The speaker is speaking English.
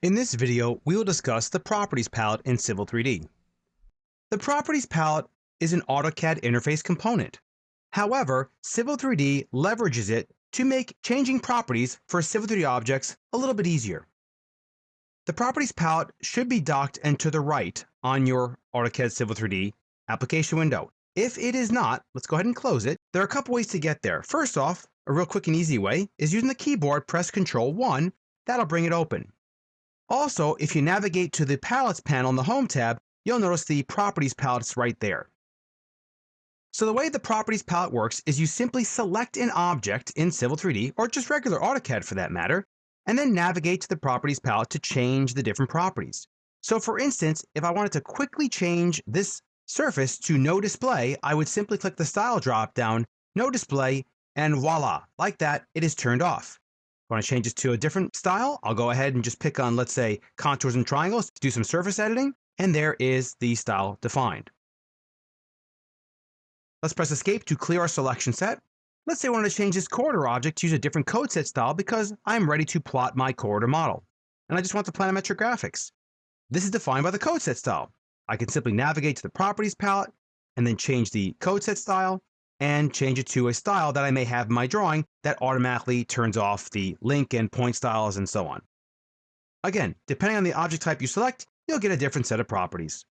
In this video, we will discuss the Properties palette in Civil 3D. The Properties palette is an AutoCAD interface component. However, Civil 3D leverages it to make changing properties for Civil 3D objects a little bit easier. The Properties palette should be docked and to the right on your AutoCAD Civil 3D application window. If it is not, let's go ahead and close it. There are a couple ways to get there. First off, a real quick and easy way is using the keyboard, press Ctrl 1, that'll bring it open. Also, if you navigate to the Palettes panel in the Home tab, you'll notice the Properties palette is right there. So the way the Properties palette works is you simply select an object in Civil 3D, or just regular AutoCAD for that matter, and then navigate to the Properties palette to change the different properties. So for instance, if I wanted to quickly change this surface to no display, I would simply click the Style drop-down, no display, and voila, like that, it is turned off. If I want to change this to a different style, I'll go ahead and just pick on, let's say, contours and triangles to do some surface editing, and there is the style defined. Let's press Escape to clear our selection set. Let's say I want to change this corridor object to use a different code set style because I'm ready to plot my corridor model, and I just want the planimetric graphics. This is defined by the code set style. I can simply navigate to the Properties palette, and then change the code set style, and change it to a style that I may have in my drawing that automatically turns off the link and point styles and so on. Again, depending on the object type you select, you'll get a different set of properties.